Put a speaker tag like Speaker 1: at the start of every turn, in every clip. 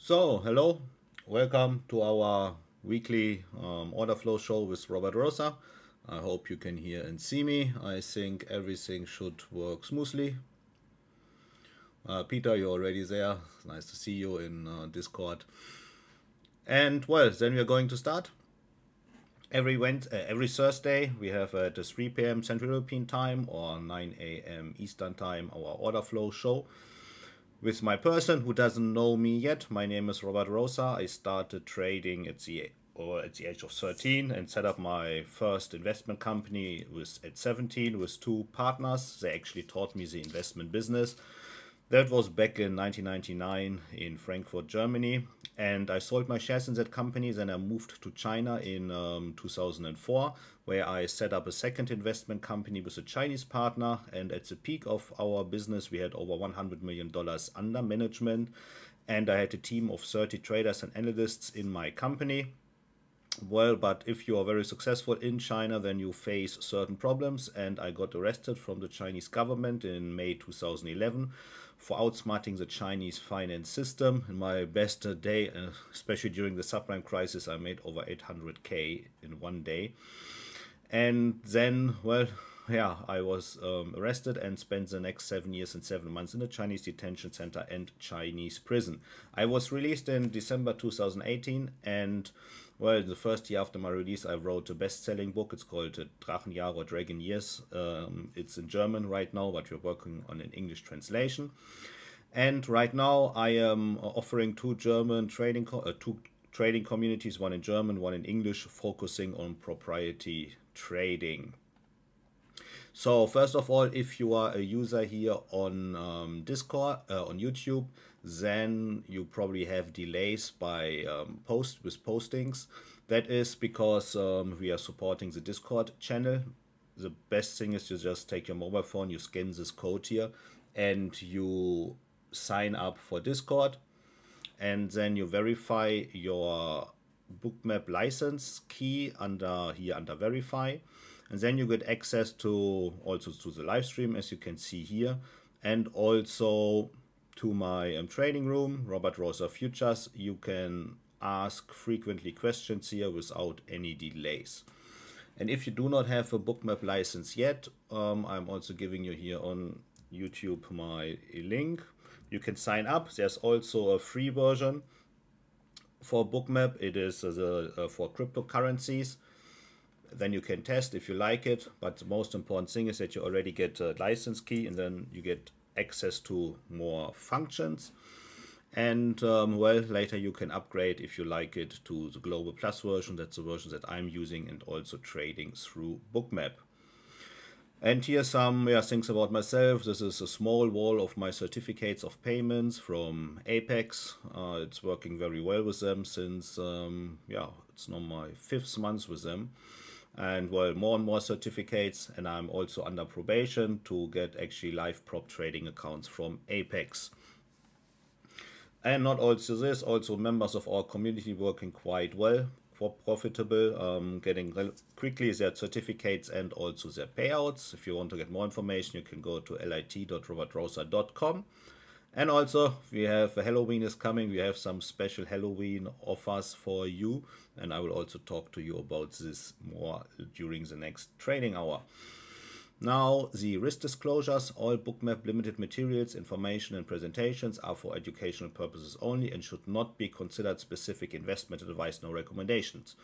Speaker 1: Hello, welcome to our weekly order flow show with Robert Rother. I hope you can hear and see me. I think everything should work smoothly. Peter, you're already there. Nice to see you in Discord. And well, then we're going to start. Every Thursday we have at 3 p.m. Central European Time or 9 a.m. Eastern Time our order flow show. With my person who doesn't know me yet, my name is Robert Rother. I started trading at the age of 13 and set up my first investment company at 17 with two partners. They actually taught me the investment business. That was back in 1999 in Frankfurt, Germany. And I sold my shares in that company. Then I moved to China in 2004, where I set up a second investment company with a Chinese partner. And at the peak of our business, we had over $100 million under management. And I had a team of 30 traders and analysts in my company. Well, but if you are very successful in China, then you face certain problems. And I got arrested from the Chinese government in May 2011 for outsmarting the Chinese finance system. In my best day, especially during the subprime crisis, I made over 800K in one day. And then, well, yeah, I was arrested and spent the next 7 years and 7 months in a Chinese detention center and Chinese prison. I was released in December 2018, and well, the first year after my release, I wrote a best-selling book. It's called Drachenjahre or Dragon Years. It's in German right now, but we're working on an English translation. And right now, I am offering two trading communities, one in German, one in English, focusing on proprietary trading. So first of all, if you are a user here on Discord, on YouTube, then you probably have delays by postings. That is because we are supporting the Discord channel. The best thing is to just take your mobile phone, you scan this code here, and you sign up for Discord, and then you verify your Bookmap license key under verify. And then you get access to also to the live stream, as you can see here, and also to my trading room, Robert Rother Futures. You can ask frequently questions here without any delays. And if you do not have a Bookmap license yet, I'm also giving you here on YouTube my link. You can sign up. There's also a free version for Bookmap. It is for cryptocurrencies. Then you can test if you like it, but the most important thing is that you already get a license key, and then you get access to more functions. And well, later you can upgrade if you like it to the Global Plus version. That's the version that I'm using, and also trading through Bookmap. And here's some things about myself. This is a small wall of my certificates of payments from Apex. It's working very well with them since it's now my 5th month with them. And well, more and more certificates, and I'm also under probation to get actually live prop trading accounts from Apex. And not also this, also members of our community working quite well, profitable, getting quickly their certificates and also their payouts. If you want to get more information, you can go to lit.robertrother.com. And also, we have Halloween is coming. We have some special Halloween offers for you. And I will also talk to you about this more during the next trading hour. Now, the risk disclosures. All Bookmap limited materials, information, and presentations are for educational purposes only and should not be considered specific investment advice, no recommendations.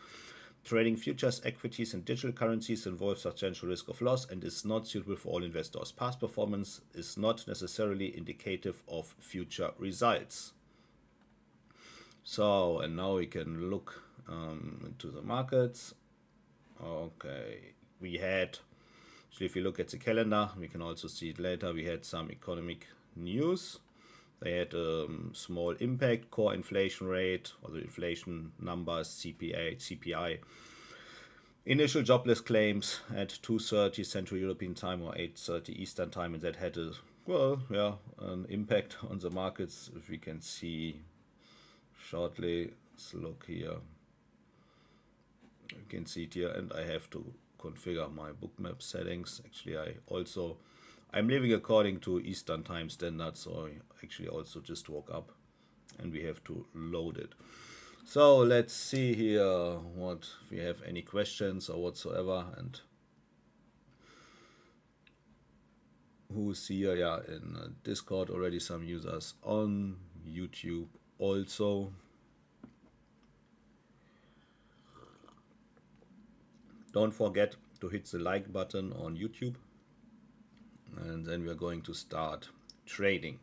Speaker 1: Trading futures, equities, and digital currencies involves substantial risk of loss and is not suitable for all investors. Past performance is not necessarily indicative of future results. So, and now we can look into the markets. Okay, we had, actually if you look at the calendar, we can also see it later, we had some economic news. They had a small impact, core inflation rate, or the inflation numbers, CPI. Initial jobless claims at 2:30 Central European Time or 8:30 Eastern Time, and that had an impact on the markets. If we can see shortly, let's look here. You can see it here, and I have to configure my Bookmap settings. Actually, I'm living according to Eastern Time standard, so I actually also just woke up and we have to load it. So let's see here what if we have any questions or whatsoever, and who's here. Yeah, in Discord already some users, on YouTube also. Don't forget to hit the like button on YouTube, and then we're going to start trading.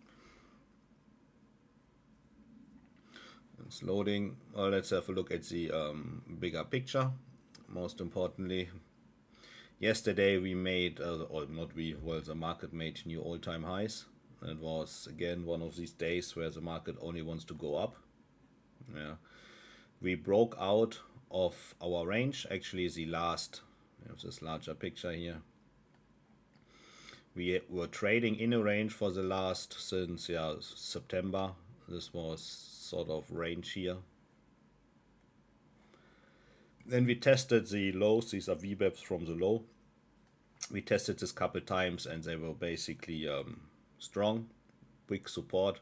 Speaker 1: It's loading. Well, let's have a look at the bigger picture. Most importantly, yesterday we made, or not we, well, the market made new all-time highs. It was again one of these days where the market only wants to go up. Yeah, we broke out of our range. Actually, the last, we have this larger picture here. We were trading in a range for the last since September. This was sort of range here. Then we tested the lows. These are VWAPs from the low. We tested this couple times and they were basically strong, quick support.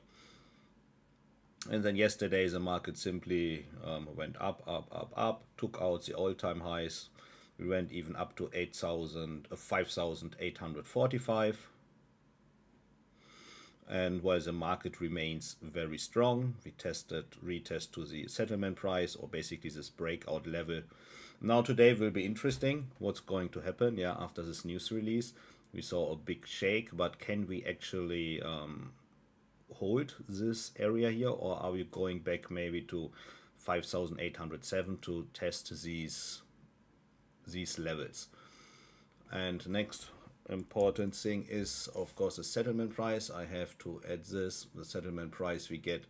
Speaker 1: And then yesterday the market simply went up, took out the all-time highs. We went even up to 5,845. And while the market remains very strong, we retest to the settlement price, or basically this breakout level. Now today will be interesting what's going to happen. Yeah, after this news release, we saw a big shake, but can we actually hold this area here, or are we going back maybe to 5,807 to test these levels? And next important thing is, of course, the settlement price. I have to add this. The settlement price we get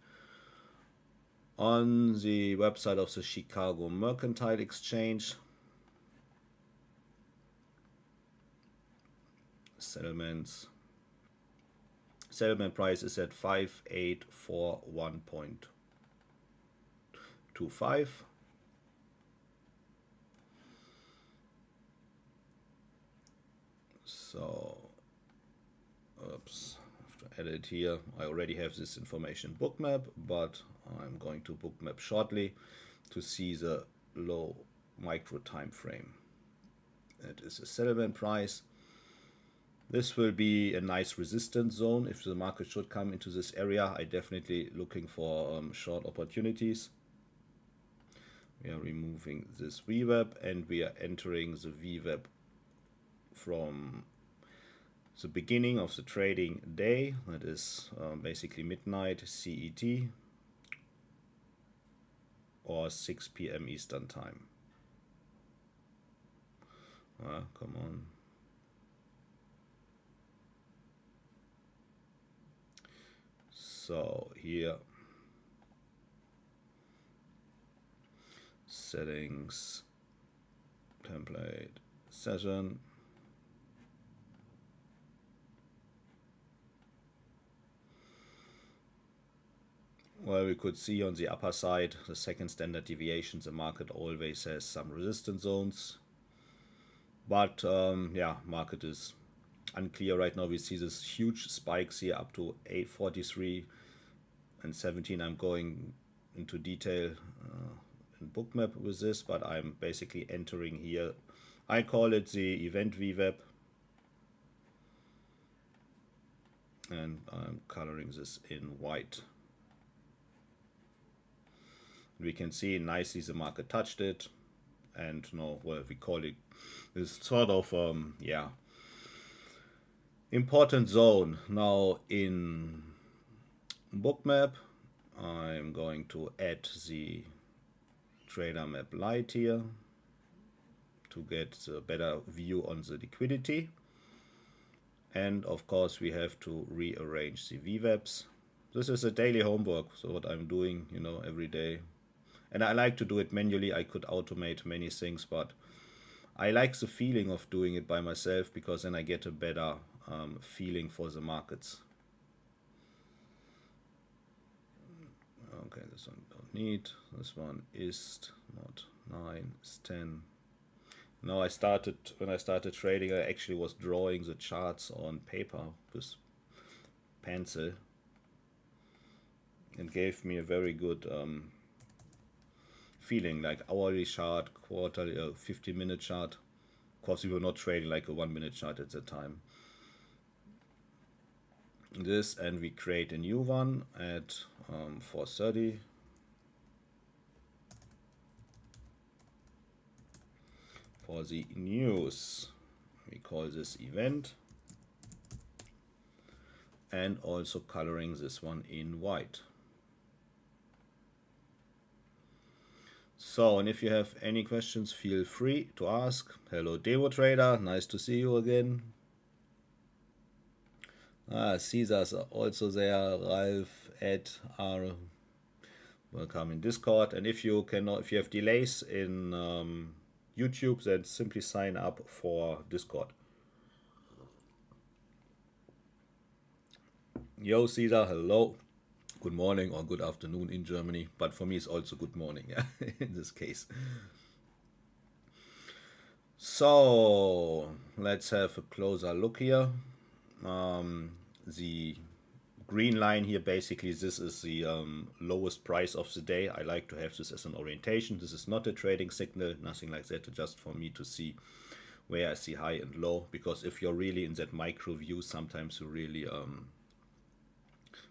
Speaker 1: on the website of the Chicago Mercantile Exchange. Settlement price is at 5841.25. So, oops, I have to add it here. I already have this information Bookmap, but I'm going to Bookmap shortly to see the low micro time frame. It is a settlement price. This will be a nice resistance zone. If the market should come into this area, I definitely looking for short opportunities. We are removing this VWAP and we are entering the VWAP from the beginning of the trading day. That is basically midnight CET or 6 p.m. Eastern time. Come on. So here, settings, template, session. Well, we could see on the upper side, the second standard deviation, the market always has some resistance zones. But yeah, market is unclear right now. We see this huge spikes here up to 843 and 17. I'm going into detail in Bookmap with this, but I'm basically entering here. I call it the event VWAP, and I'm coloring this in white. We can see nicely the market touched it, and now, well, we call it this sort of yeah, important zone. Now in Bookmap, I'm going to add the trader map light here to get a better view on the liquidity. And of course we have to rearrange the VWAPs. This is a daily homework, so what I'm doing, you know, every day. And I like to do it manually. I could automate many things, but I like the feeling of doing it by myself, because then I get a better feeling for the markets. Okay, this one don't need. This one is not 9, it's 10. Now when I started trading, I actually was drawing the charts on paper with pencil. it gave me a very good feeling, like hourly chart, quarterly, 50-minute chart. Of course, we were not trading like a 1-minute chart at the time. This, and we create a new one at 4:30. For the news, we call this event, and also coloring this one in white. So, and if you have any questions, feel free to ask. Hello Devo Trader, nice to see you again. Caesar's also there. Ralph, Ed are welcome in Discord. And if you have delays in YouTube, then simply sign up for Discord. Yo Caesar, hello. Good morning or good afternoon in Germany, but for me it's also good morning, yeah, in this case. So let's have a closer look here. The green line here, basically this is the lowest price of the day. I like to have this as an orientation. This is not a trading signal, nothing like that, just for me to see where I see high and low, because if you're really in that micro view, sometimes you really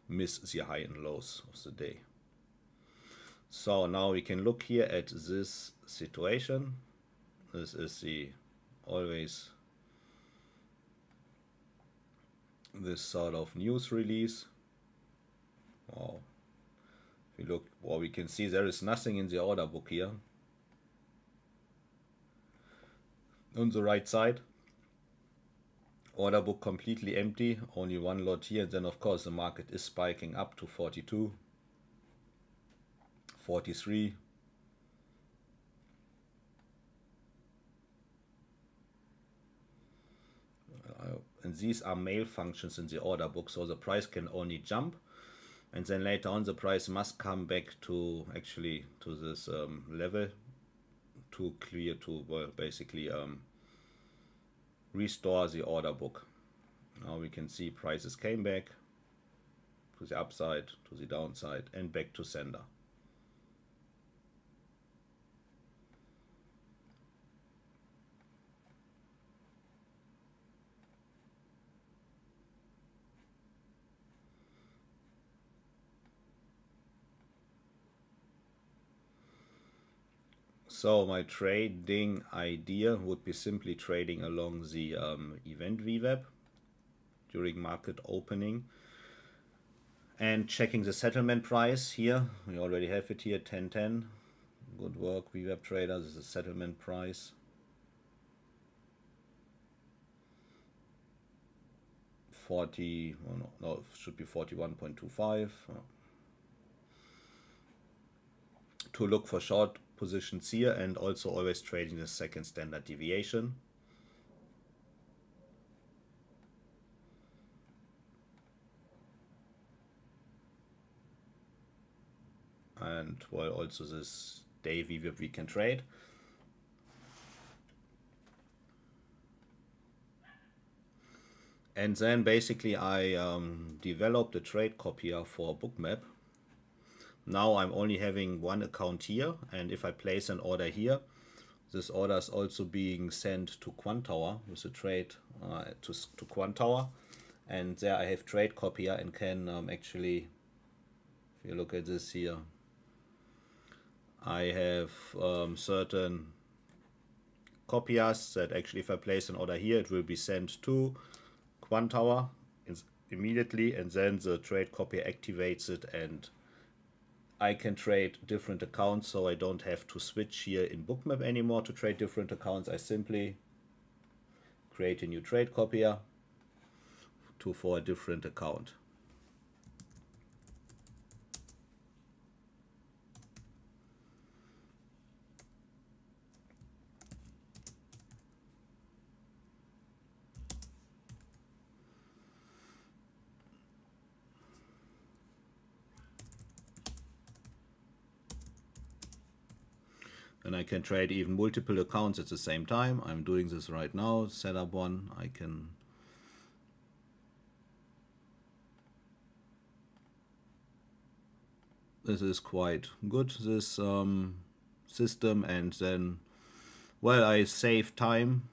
Speaker 1: miss the high and lows of the day. So now we can look here at this situation. This is the always this sort of news release. Wow. If you look, well, we can see there is nothing in the order book here. On the right side, order book completely empty, only one lot here. Then of course the market is spiking up to 42, 43. And these are mail functions in the order book, so the price can only jump, and then later on the price must come back to actually to this level to clear, to, well, basically restore the order book. Now we can see prices came back to the upside, to the downside, and back to sender. So my trading idea would be simply trading along the event VWAP during market opening and checking the settlement price here. We already have it here, 1010. Good work, VWAP trader. This is the settlement price. 40, oh no, it should be 41.25. To look for short positions here, and also always trading the second standard deviation. And well, also this day VWAP we can trade. And then basically I developed a trade copier for Bookmap. Now I'm only having one account here, and if I place an order here, this order is also being sent to Quantower with a trade to Quantower, and there I have trade copier and can actually, if you look at this here, I have certain copiers that actually, if I place an order here, it will be sent to Quantower immediately, and then the trade copier activates it, and I can trade different accounts, so I don't have to switch here in Bookmap anymore to trade different accounts. I simply create a new trade copier for a different account. And I can trade even multiple accounts at the same time. I'm doing this right now. Set up one. I can this is quite good, this system. And then, well, I save time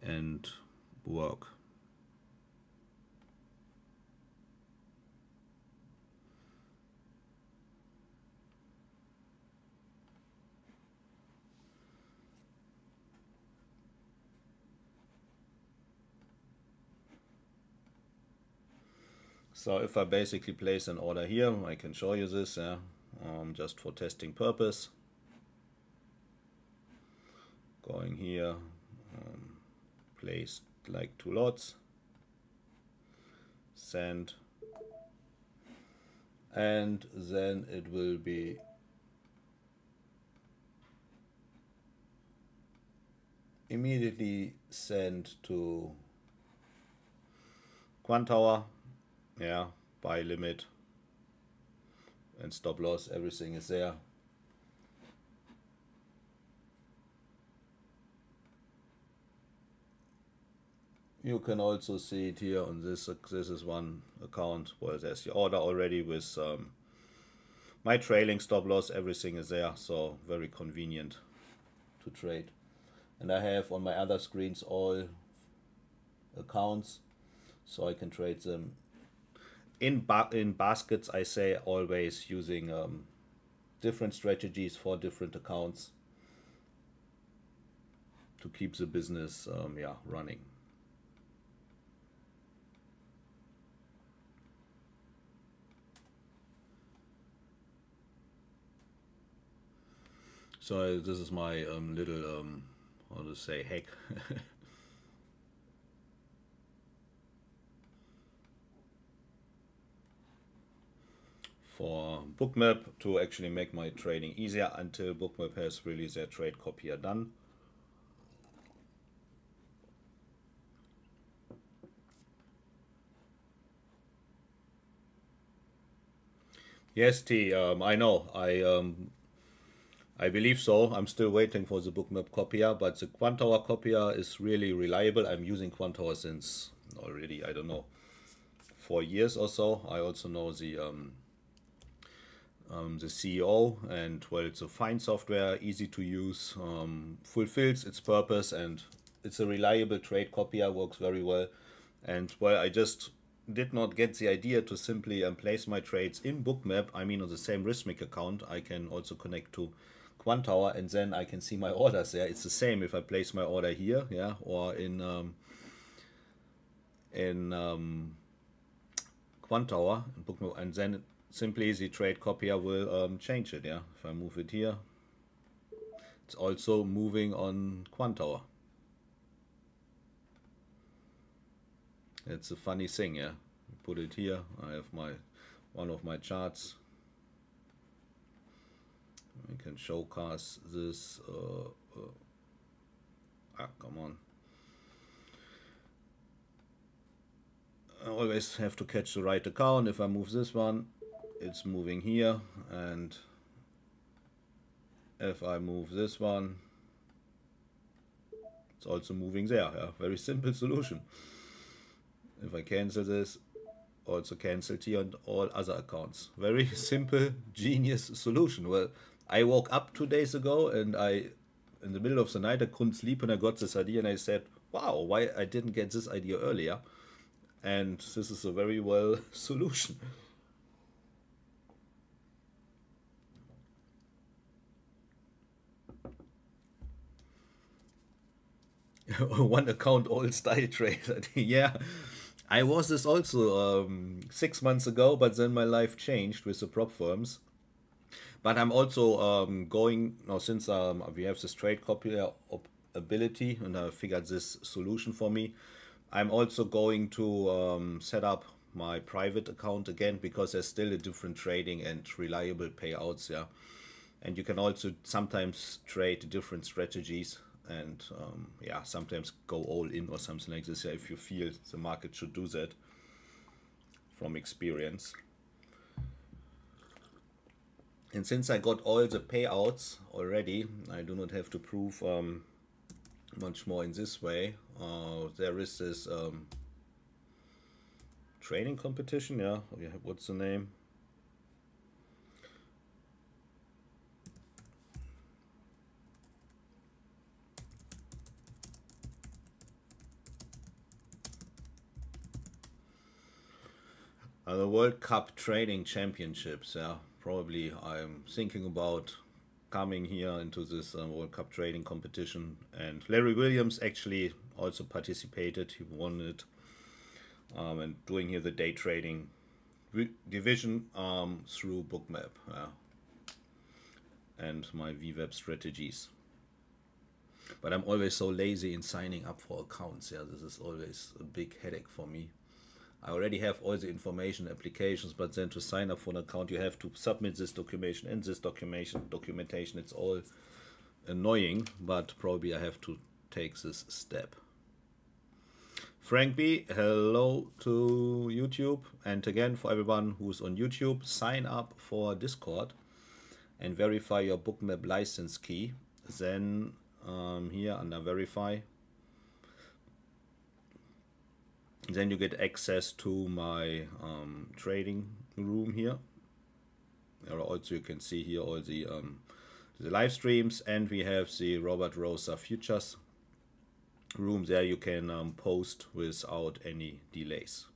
Speaker 1: and work. So if I basically place an order here, I can show you this, just for testing purpose. Going here, place like 2 lots, send, and then it will be immediately sent to Quantower. Yeah, buy limit and stop loss, everything is there. You can also see it here on this. This is one account. Well, there's the order already with my trailing stop loss. Everything is there, so very convenient to trade. And I have on my other screens all accounts, so I can trade them in baskets. I say always using different strategies for different accounts to keep the business running. So this is my little how to say, hack. For Bookmap to actually make my trading easier until Bookmap has really their trade copier done. Yes, T, I know. I believe so. I'm still waiting for the Bookmap copier, but the Quantower copier is really reliable. I'm using Quantower since already, I don't know, 4 years or so. I also know the CEO, and well, it's a fine software, easy to use, fulfills its purpose, and it's a reliable trade copier, works very well. And well, I just did not get the idea to simply place my trades in Bookmap. I mean, on the same Rhythmic account, I can also connect to Quantower, and then I can see my orders there. It's the same if I place my order here, yeah, or in Quantower, Bookmap, and then simply the trade copier will change it, yeah. If I move it here, it's also moving on Quantower. It's a funny thing, yeah. Put it here. I have one of my charts. I can showcase this. Come on. I always have to catch the right account. If I move this one, it's moving here, and if I move this one, it's also moving there. Yeah, very simple solution. If I cancel this, also canceled here on all other accounts. Very simple, genius solution. Well, I woke up 2 days ago, and in the middle of the night, I couldn't sleep, and I got this idea, and I said, wow, why I didn't get this idea earlier? And this is a very well solution. One account, all style trader. Yeah, I was this also 6 months ago, but then my life changed with the prop firms. But I'm also going now, since we have this trade copier ability, and I figured this solution for me. I'm also going to set up my private account again, because there's still a different trading and reliable payouts, yeah. And you can also sometimes trade different strategies, and yeah, sometimes go all in or something like this, yeah, if you feel the market should do that from experience. And since I got all the payouts already, I do not have to prove much more in this way. There is this training competition, yeah, what's the name? The World Cup Trading Championships, yeah. Probably I'm thinking about coming here into this World Cup Trading competition. And Larry Williams actually also participated. He won it. And doing here the day trading division through Bookmap, yeah, and my VWAP strategies. But I'm always so lazy in signing up for accounts. Yeah, this is always a big headache for me. I already have all the information applications, but then to sign up for an account, you have to submit this documentation and this documentation. It's all annoying, but probably I have to take this step. Frank B, hello to YouTube. And again, for everyone who's on YouTube, sign up for Discord and verify your Bookmap license key. Then here under verify, then you get access to my trading room here. Also, you can see here all the live streams, and we have the Robert Rother futures room. There you can post without any delays.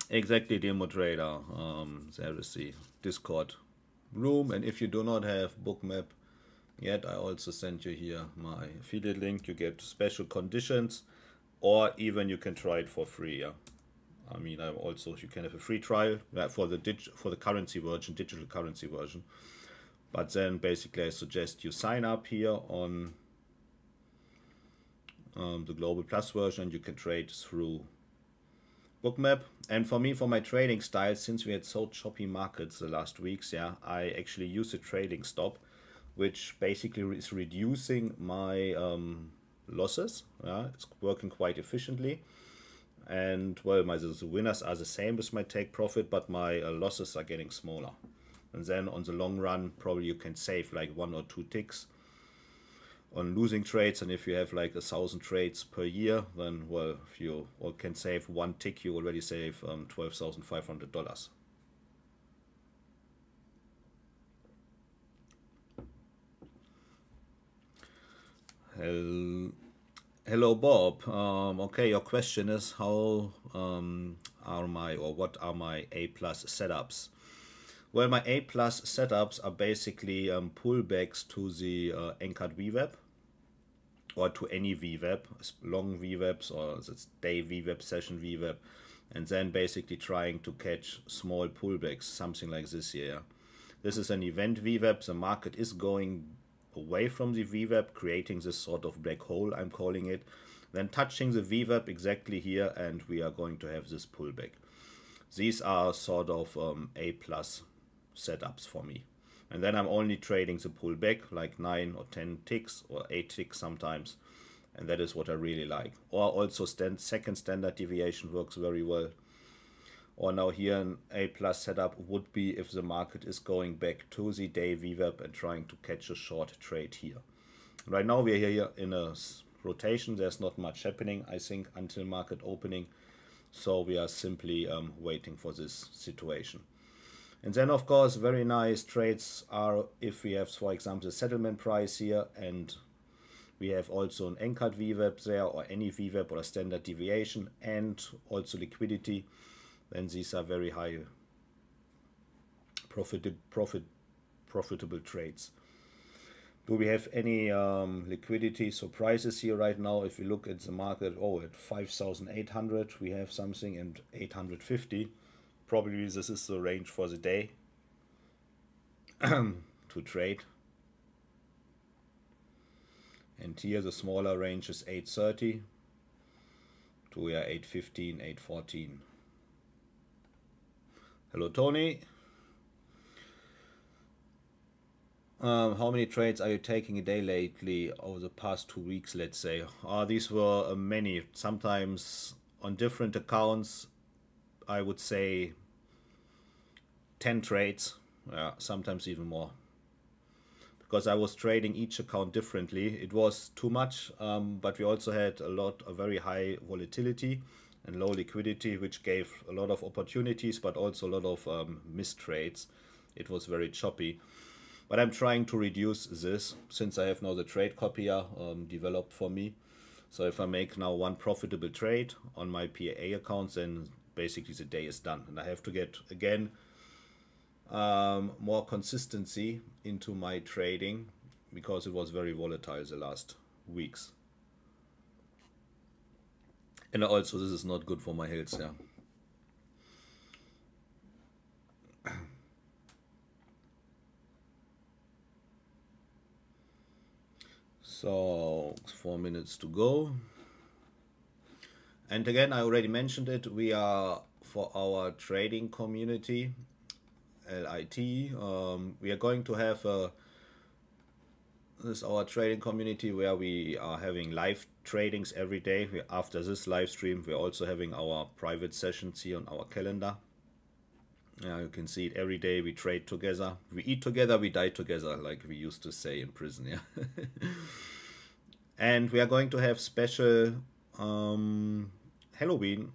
Speaker 1: Exactly, demo trader. There is the Discord room, and if you do not have Bookmap yet, I also sent you here my affiliate link. You get special conditions, or even you can try it for free. Yeah, I mean, I'm also, you can have a free trial for the currency version, digital currency version. But then basically, I suggest you sign up here on the Global Plus version, and you can trade through Bookmap. And for me, for my trading style, since we had so choppy markets the last weeks, yeah, I actually use a trading stop, which basically is reducing my losses. Yeah, it's working quite efficiently. And well, the winners are the same as my take profit, but my losses are getting smaller. And then on the long run, probably you can save like 1 or 2 ticks on losing trades. And if you have like 1,000 trades per year, then well, if you can save 1 tick, you already save $12,500. Hello Bob. Okay, your question is how what are my A plus setups? Well, my A plus setups are basically pullbacks to the anchored VWAP, or to any VWAP, long VWAPs or day VWAP, session VWAP, and then basically trying to catch small pullbacks, something like this here. This is an event VWAP. The market is going away from the VWAP, creating this sort of black hole, I'm calling it, then touching the VWAP exactly here, and we are going to have this pullback. These are sort of A plus setups for me. And then I'm only trading the pullback, like 9 or 10 ticks or 8 ticks sometimes. And that is what I really like. Or also second standard deviation works very well. Or now here an A plus setup would be if the market is going back to the day VWAP and trying to catch a short trade here. Right now we're here in a rotation. There's not much happening, I think, until market opening. So we are simply waiting for this situation. And then, of course, very nice trades are if we have, for example, the settlement price here, and we have also an anchored VWAP there, or any VWAP or a standard deviation, and also liquidity. Then these are very high profitable trades. Do we have any liquidity surprises here right now? If we look at the market, at 5,800 we have something, and 850. Probably this is the range for the day to trade. And here the smaller range is 830 to 815, 814. Hello Tony. How many trades are you taking a day lately over the past 2 weeks, let's say? These were many. Sometimes on different accounts, I would say 10 trades, yeah, sometimes even more. Because I was trading each account differently. It was too much, but we also had a very high volatility and low liquidity, which gave a lot of opportunities, but also a lot of missed trades. It was very choppy. But I'm trying to reduce this since I have now the trade copier developed for me. So if I make now one profitable trade on my PA accounts, then basically the day is done. And I have to get, again, more consistency into my trading because it was very volatile the last weeks. And also this is not good for my health, yeah. So 4 minutes to go. And again, I already mentioned it, we are for our trading community, LIT, we are going to have this is our trading community where we are having live tradings every day. After this live stream, we're also having our private sessions here on our calendar. You can see it every day. We trade together, we eat together, we die together, like we used to say in prison. Yeah. And we are going to have special Halloween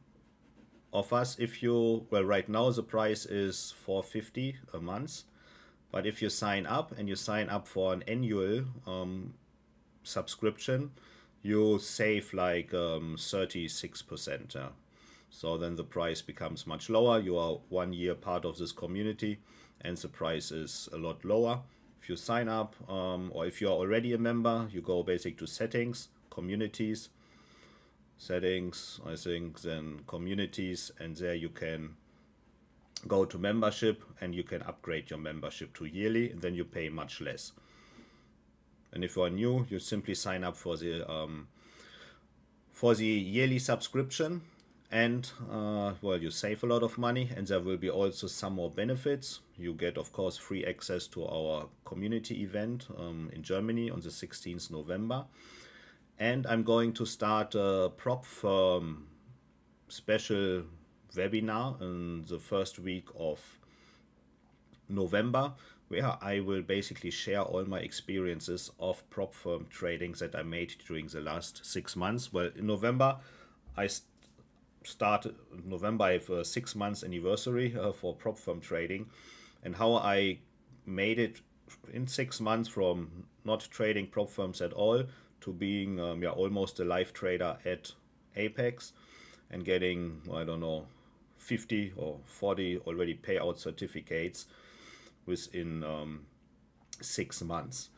Speaker 1: offers. If you, well, right now the price is $4.50 a month, but if you sign up and you sign up for an annual subscription, you save like 36%. Yeah. So then the price becomes much lower. You are 1 year part of this community and the price is a lot lower. If you sign up or if you are already a member, you go basic to settings, communities, settings, I think, then communities, and there you can go to membership and you can upgrade your membership to yearly, and then you pay much less. And if you are new, you simply sign up for the yearly subscription, and well, you save a lot of money, and there will be also some more benefits. You get, of course, free access to our community event in Germany on the 16th November. And I'm going to start a prop firm special webinar in the first week of November, where I will basically share all my experiences of prop firm tradings that I made during the last 6 months. Well, in November, I started. November, I have a 6 months anniversary for prop firm trading, and how I made it in 6 months from not trading prop firms at all to being almost a live trader at Apex and getting, I don't know, 50 or 40 already payout certificates within 6 months.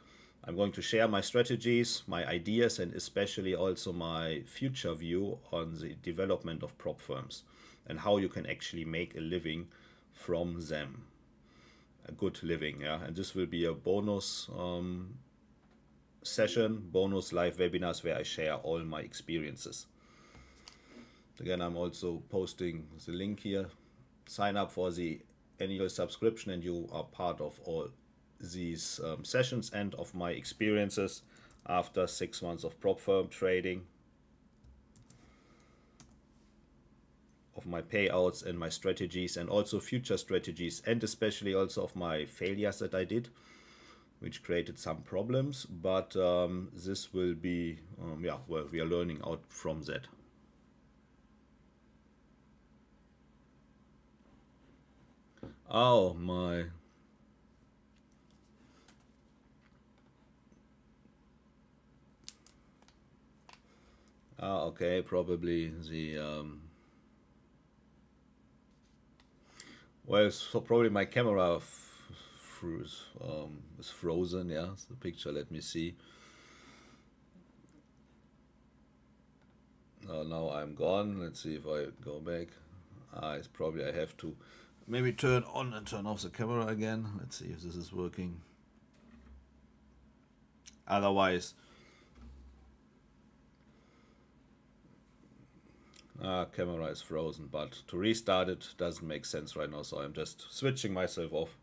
Speaker 1: I'm going to share my strategies, my ideas, and especially also my future view on the development of prop firms and how you can actually make a living from them. A good living, yeah. And this will be a bonus session, bonus live webinars where I share all my experiences. Again, I'm also posting the link here. Sign up for the annual subscription and you are part of all these sessions and of my experiences after 6 months of prop firm trading, of my payouts and my strategies, and also future strategies, and especially also of my failures that I did, which created some problems, but this will be, well, we are learning out from that. Oh my. Okay, probably the, well, so probably my camera is frozen, yeah, the picture, let me see. Now I'm gone, let's see if I go back. It's probably, I have to maybe turn on and turn off the camera again. Let's see if this is working. Otherwise, camera is frozen, but to restart it doesn't make sense right now, so I'm just switching myself off.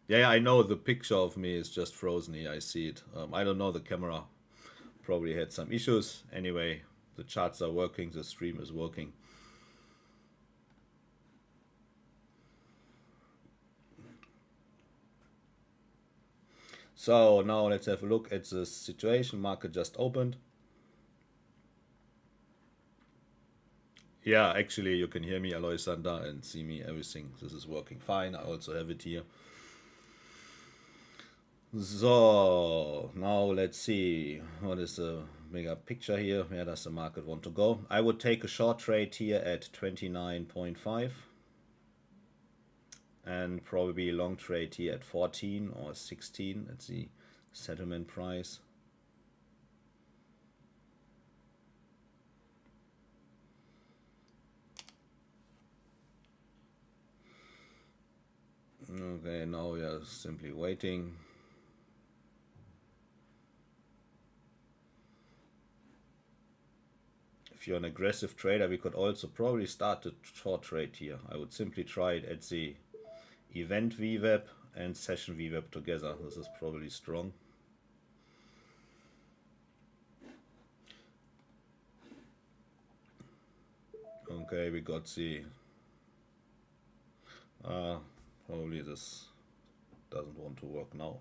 Speaker 1: Yeah, I know the picture of me is just frozen here. I see it. I don't know, the camera probably had some issues. Anyway, the charts are working, the stream is working. So now let's have a look at the situation. Market just opened. Yeah, actually you can hear me, Aloysander, and see me, everything. This is working fine. I also have it here. So now let's see, what is the bigger picture here? Where does the market want to go? I would take a short trade here at 29.5 and probably a long trade here at 14 or 16. Let's see, settlement price. Okay, now we are simply waiting. If you're an aggressive trader, we could also probably start a short trade here. I would simply try it at the event VWAP and session VWAP together. This is probably strong. Okay, we got the probably this doesn't want to work now.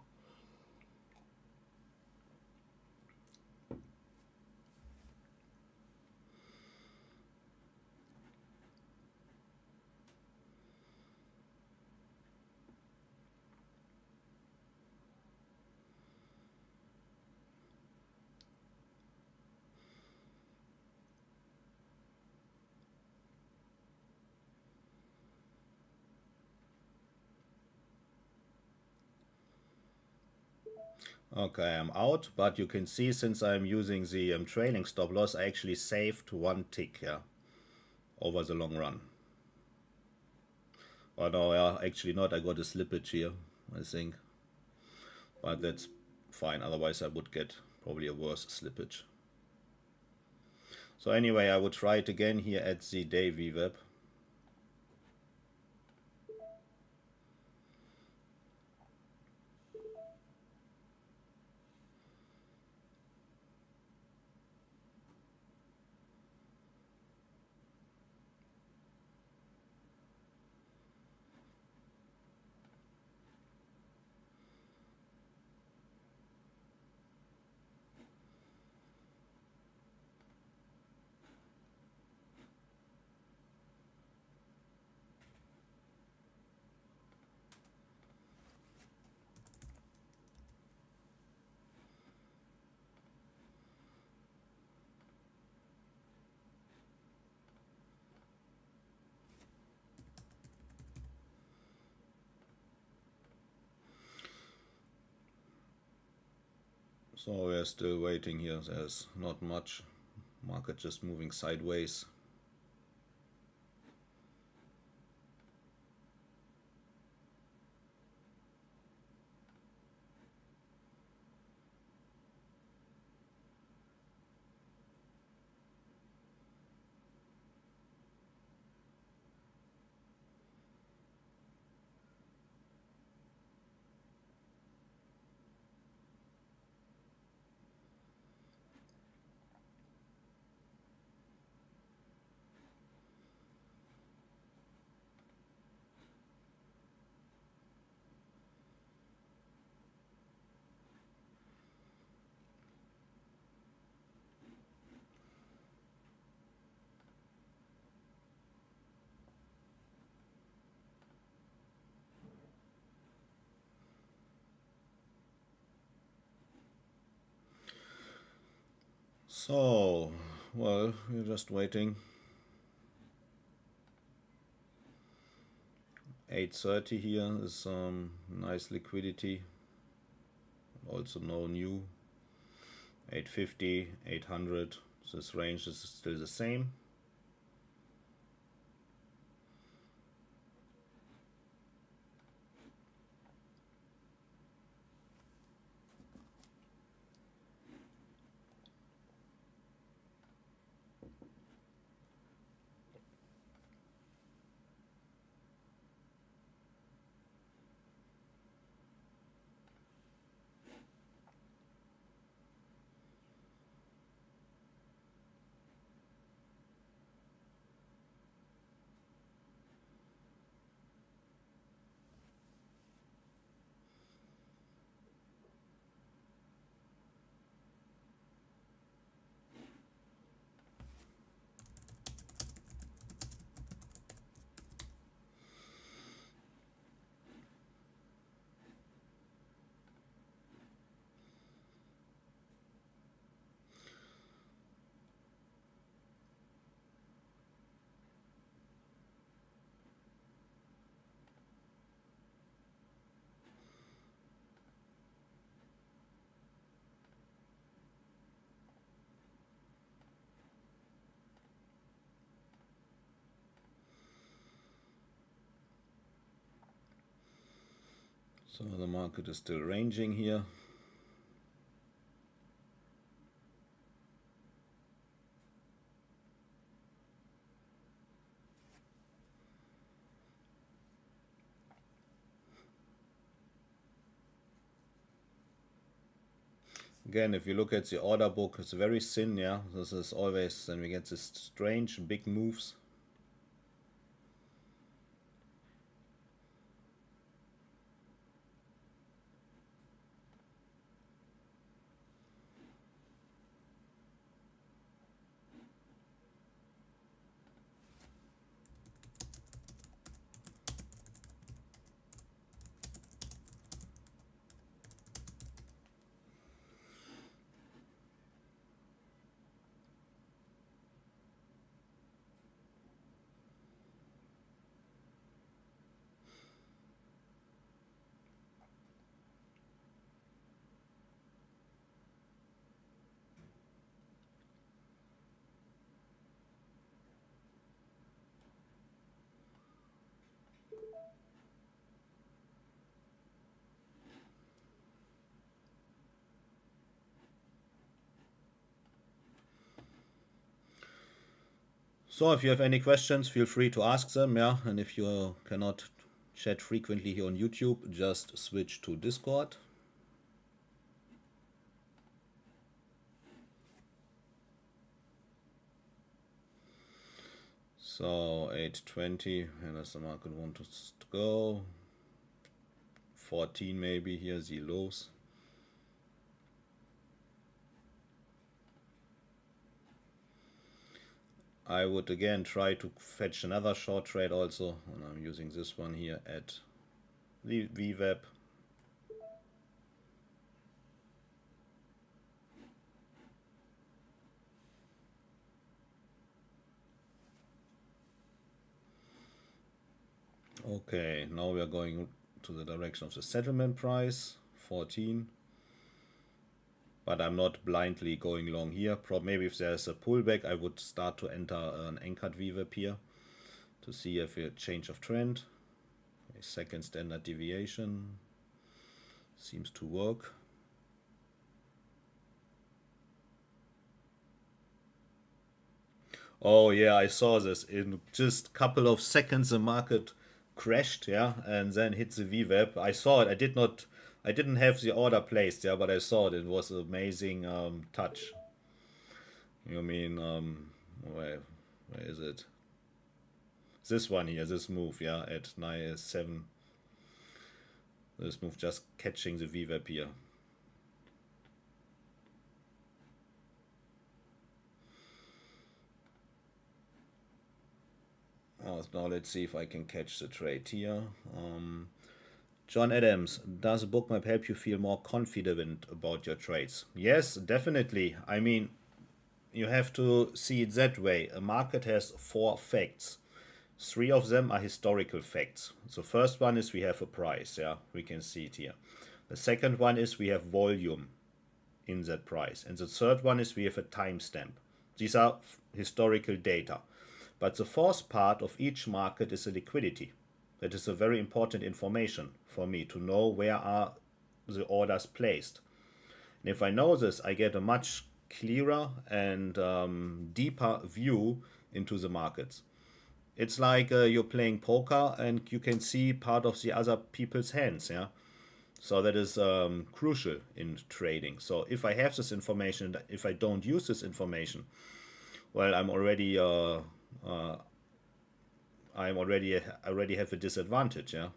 Speaker 1: Okay, I'm out, but you can see since I'm using the trailing stop loss, I actually saved one tick here over the long run. Oh no, yeah, actually not. I got a slippage here, I think. But that's fine, otherwise I would get probably a worse slippage. So anyway, I would try it again here at the day VWAP. So we're still waiting here. There's not much. Market just moving sideways. So, well, we're just waiting. 830 here is nice liquidity. Also no new. 850, 800. This range is still the same. So the market is still ranging here. Again, if you look at the order book, it's very thin, yeah. This is always, then we get this strange big moves. So if you have any questions, feel free to ask them, yeah. And if you cannot chat frequently here on YouTube, just switch to Discord. So 8:20, and does the market want to go? 14 maybe, here the lows. I would again try to fetch another short trade also, and I'm using this one here at the VWAP. Okay, now we are going to the direction of the settlement price, 14. But I'm not blindly going long here. Maybe if there's a pullback, I would start to enter an anchored VWAP here to see if a change of trend. A second standard deviation seems to work. Oh yeah, I saw this. In just a couple of seconds the market crashed, yeah, and then hit the VWAP. I saw it. I didn't have the order placed, yeah, but I saw it. It was an amazing touch. You mean where is it? This one here, this move, yeah, at 9:07. This move just catching the VWAP here. Now let's see if I can catch the trade here. John Adams, does Bookmap help you feel more confident about your trades? Yes, definitely. I mean, you have to see it that way. A market has 4 facts. 3 of them are historical facts. The first one is we have a price, yeah, we can see it here. The second one is we have volume in that price. And the third one is we have a timestamp. These are historical data. But the fourth part of each market is the liquidity. That is a very important information for me to know where are the orders placed. And if I know this, I get a much clearer and deeper view into the markets. It's like you're playing poker and you can see part of the other people's hands, yeah. So that is crucial in trading. So if I have this information, if I don't use this information, well, I already have a disadvantage, yeah.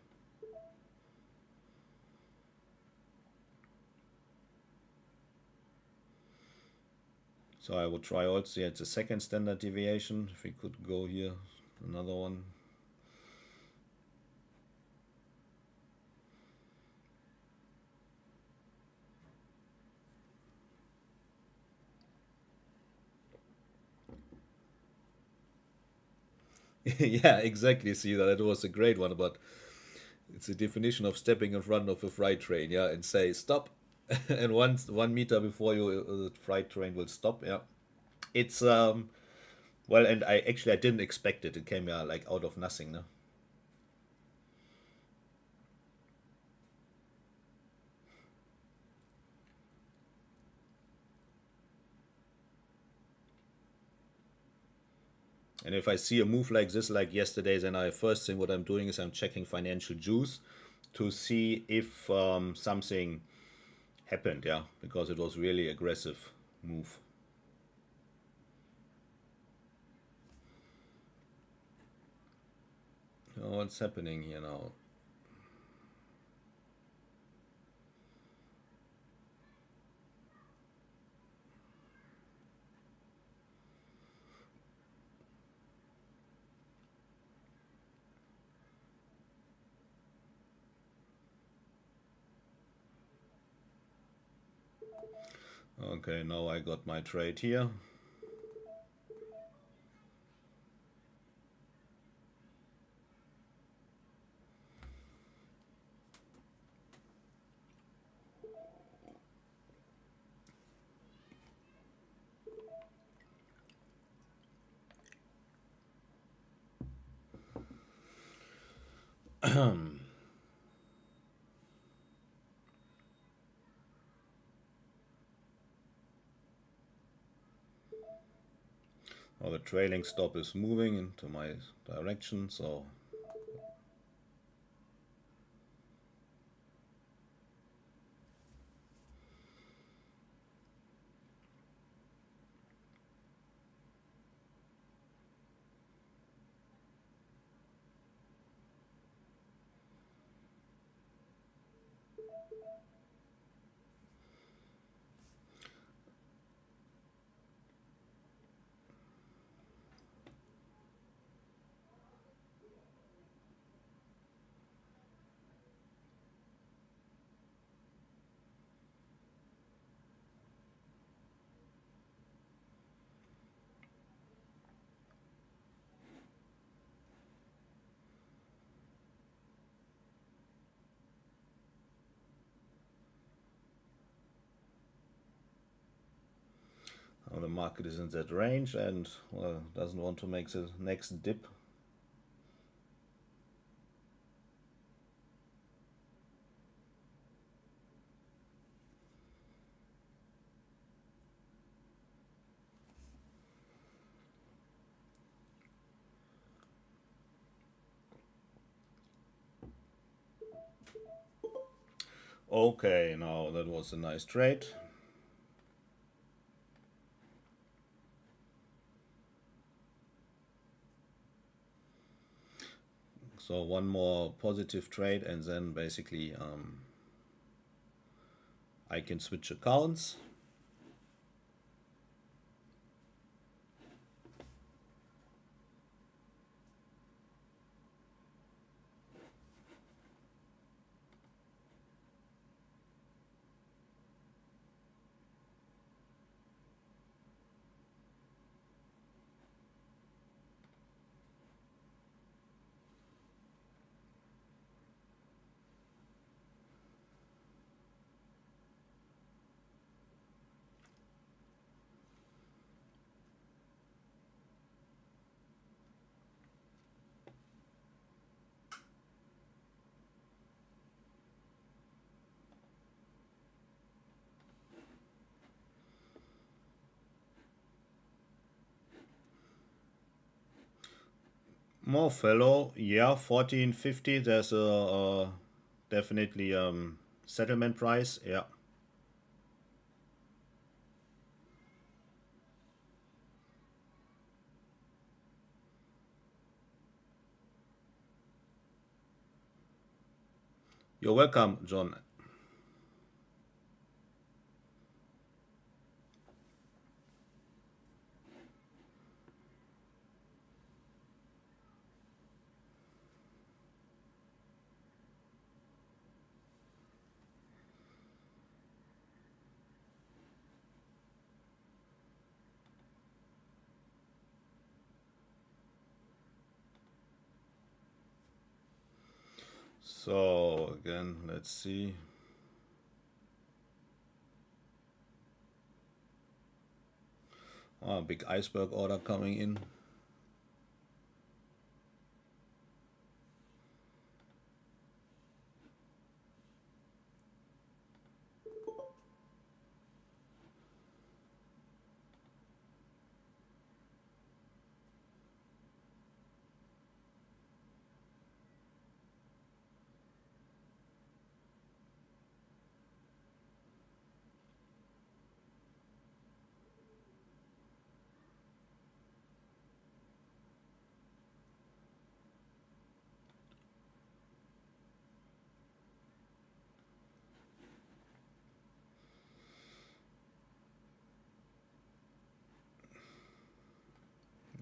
Speaker 1: So I would try also at the second standard deviation. If we could go here, another one. Yeah, exactly. See, that was a great one, but it's a definition of stepping in front of a freight train, yeah, and say stop, and 1 meter before you, the freight train will stop, yeah. It's well, and I didn't expect it. It came, yeah, like out of nothing, no. And if I see a move like this, like yesterday, then first thing what I'm doing is I'm checking financial juice to see if something happened, yeah, because it was really aggressive move. What's happening here now? Okay, now I got my trade here. Now the trailing stop is moving into my direction, so now the market is in that range and well, doesn't want to make the next dip. Okay, now that was a nice trade. So one more positive trade and then basically I can switch accounts. More fellow, yeah, 1450. There's a definitely settlement price, yeah. You're welcome, John. So again, let's see. Big iceberg order coming in.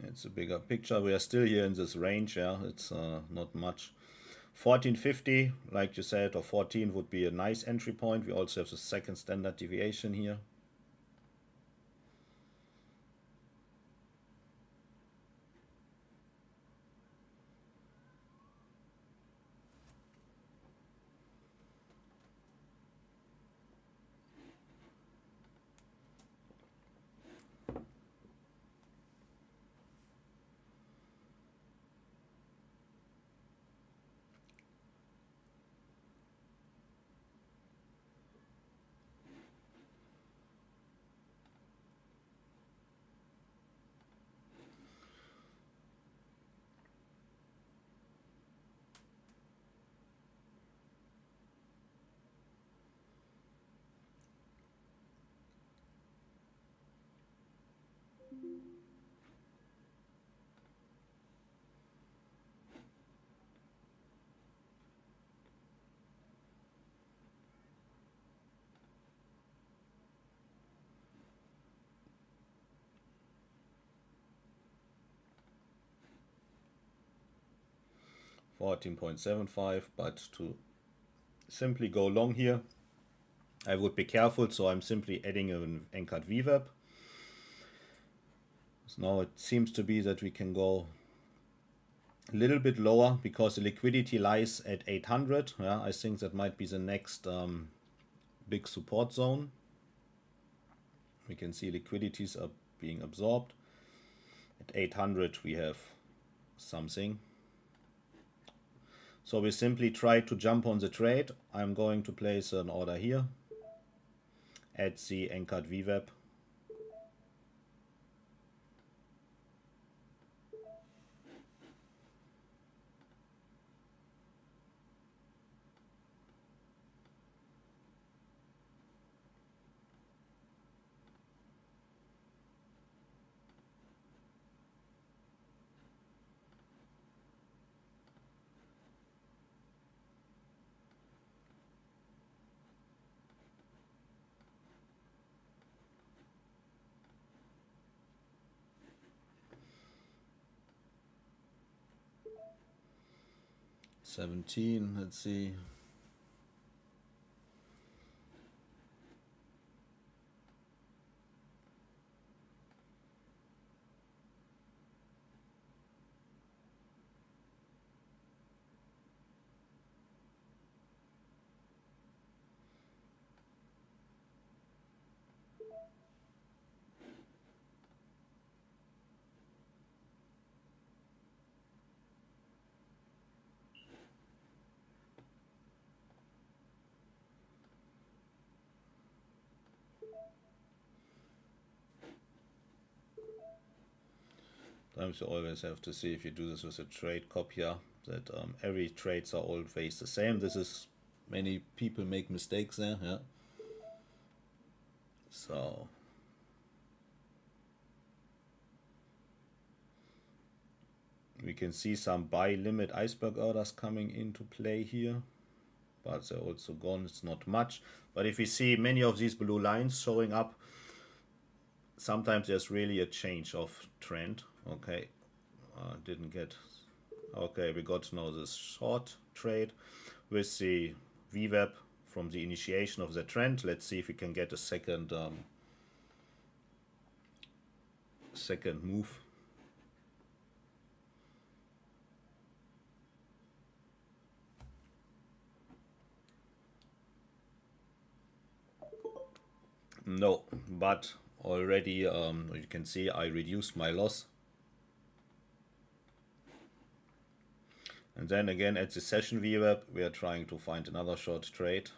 Speaker 1: It's a bigger picture. We are still here in this range, yeah, it's not much. 1450, like you said, or 14 would be a nice entry point. We also have the second standard deviation here. $14.75, but to simply go long here, I would be careful, so I'm simply adding an anchored VWAP. So now it seems to be that we can go a little bit lower because the liquidity lies at 800. Yeah, I think that might be the next big support zone. We can see liquidities are being absorbed. At 800 we have something. So we simply try to jump on the trade. I'm going to place an order here at the anchored VWAP. $17, let's see. Sometimes you always have to see, if you do this with a trade copier, that every trades are always the same. This is, many people make mistakes there, yeah. So we can see some buy limit iceberg orders coming into play here, but they're also gone. It's not much, but if we see many of these blue lines showing up, sometimes there's really a change of trend. Okay, didn't get, okay, we got now this short trade with the VWAP from the initiation of the trend. Let's see if we can get a second move. No, but already you can see I reduced my loss. And then again at the session VWAP we are trying to find another short trade.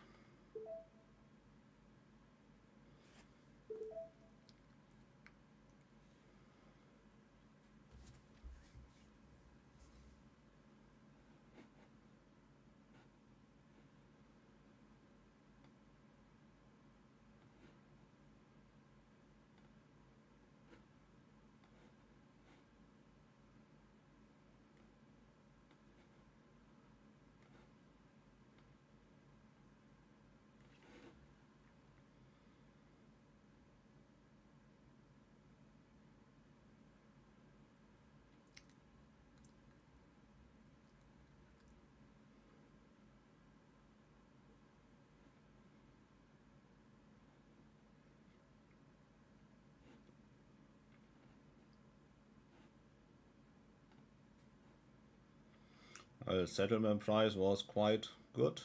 Speaker 1: Settlement price was quite good.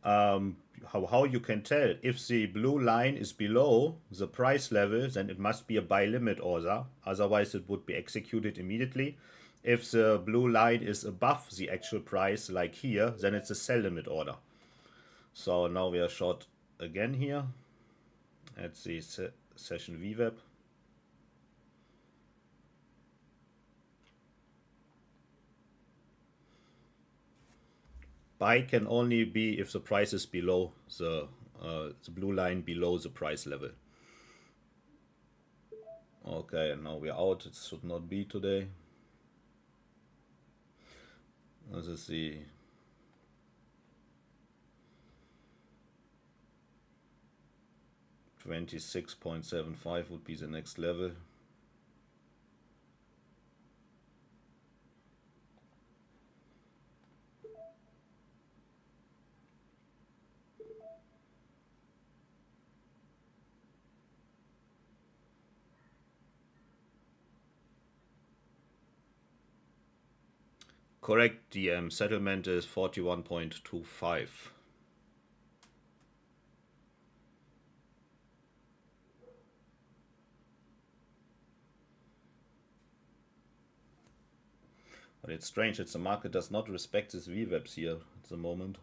Speaker 1: How you can tell if the blue line is below the price level, then it must be a buy limit order, otherwise it would be executed immediately. If the blue line is above the actual price, like here, then it's a sell limit order. So now we are short again here at the session VWAP. Buy can only be if the price is below the blue line, below the price level. Okay, and now we're out. It should not be today. This is the $26.75 would be the next level. Correct, DM settlement is 41.25. But it's strange that the market does not respect these VWAPs here at the moment.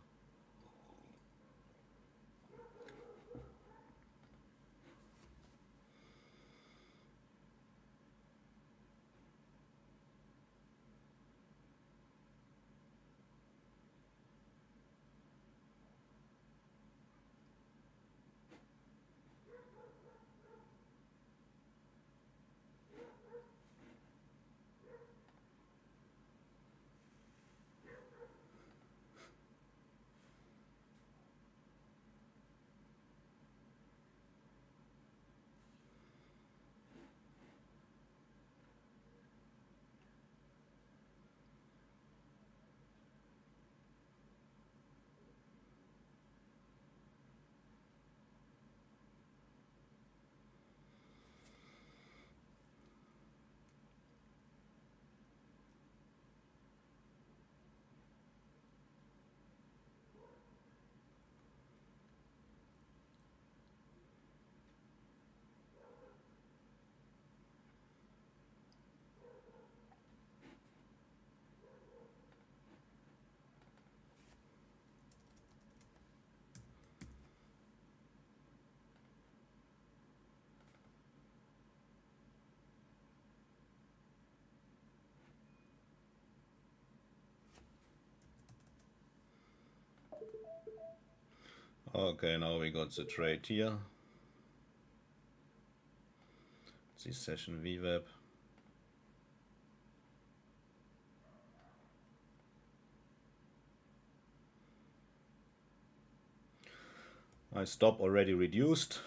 Speaker 1: Okay, now we got the trade here. The session VWAP. My stop already reduced.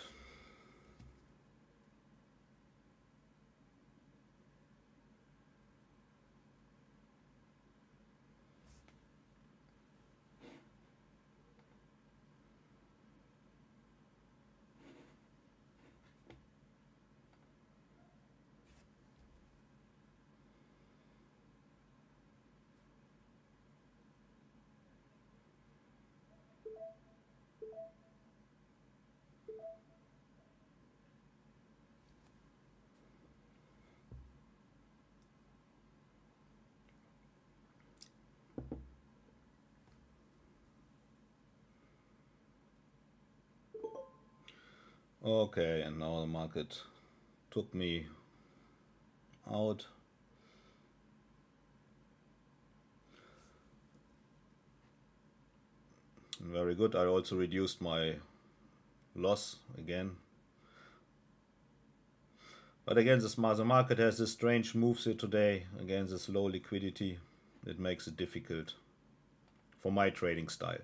Speaker 1: Okay, and now the market took me out. Very good. I also reduced my loss again. But again, the market has this strange moves here today. Again, this low liquidity. It makes it difficult for my trading style.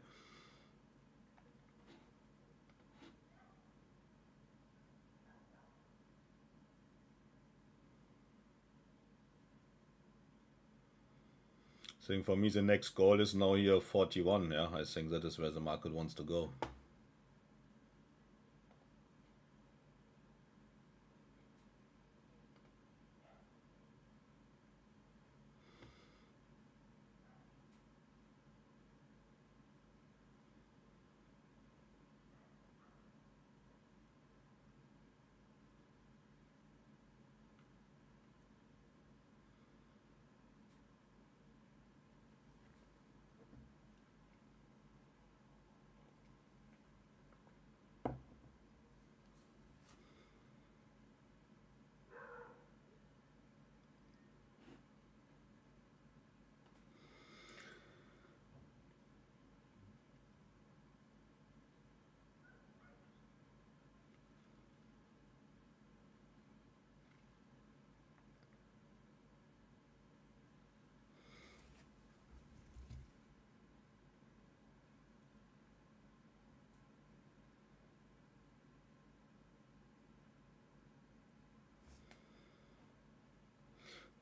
Speaker 1: I think for me the next goal is now here 41. Yeah, I think that is where the market wants to go.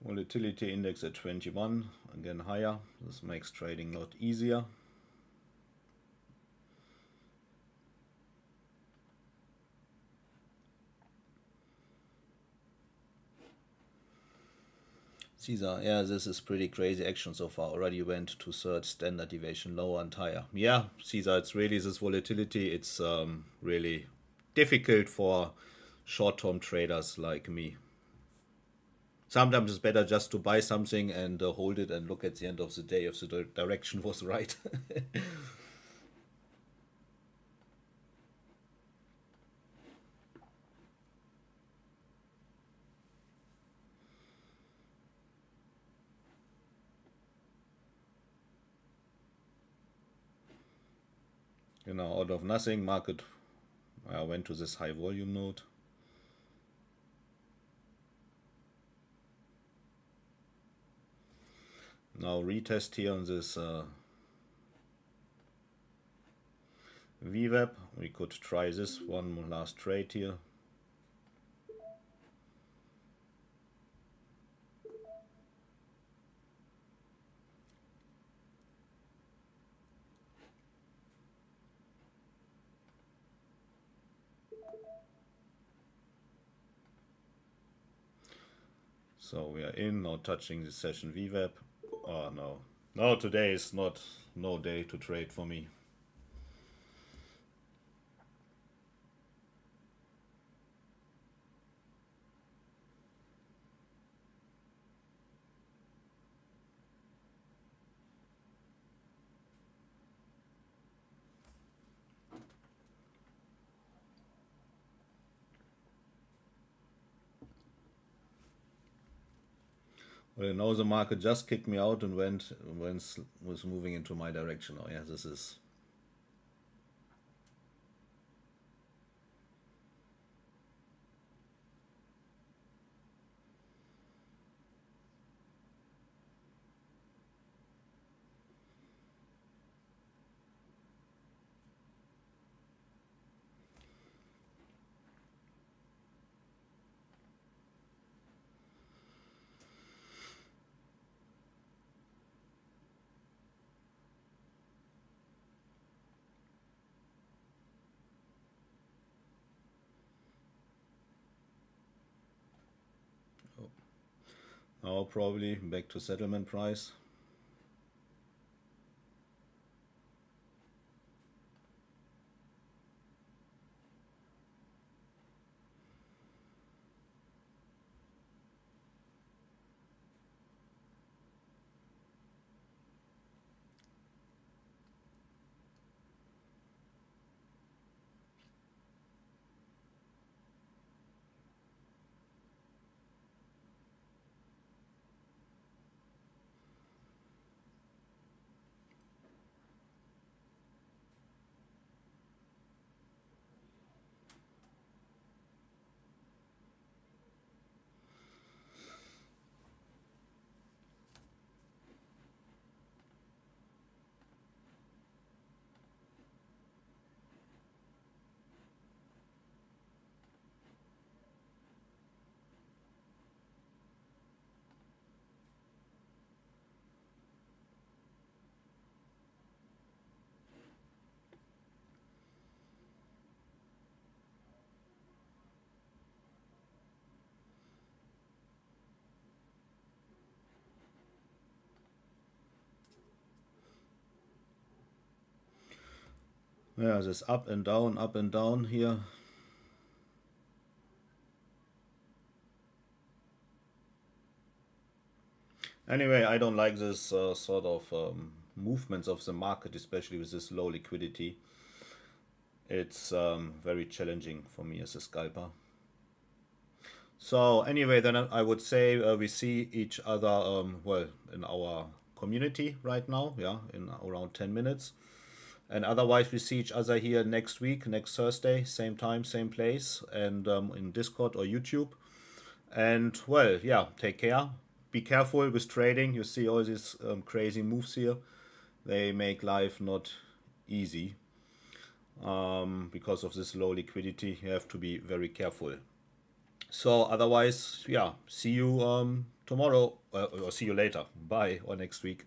Speaker 1: Volatility index at 21, again higher. This makes trading not easier. Caesar, yeah, this is pretty crazy action so far. Already went to third standard deviation lower and higher. Yeah, Caesar, it's really this volatility. It's really difficult for short-term traders like me. Sometimes it's better just to buy something and hold it and look at the end of the day if the direction was right. You know, out of nothing, market went to this high volume node. Now retest here on this VWAP. We could try this one last trade here. So we are in, now touching the session VWAP. Oh no. No, today is no day to trade for me. Well, now the market just kicked me out and was moving into my direction. Oh yeah, this is. Now probably back to settlement price. Yeah, this up and down here. Anyway, I don't like this sort of movements of the market, especially with this low liquidity. It's very challenging for me as a scalper. So anyway, then I would say we see each other, well, in our community right now, yeah, in around 10 minutes. And otherwise, we see each other here next week, next Thursday, same time, same place, and in Discord or YouTube. And well, yeah, take care. Be careful with trading. You see all these crazy moves here. They make life not easy because of this low liquidity. You have to be very careful. So otherwise, yeah, see you tomorrow or see you later. Bye or next week.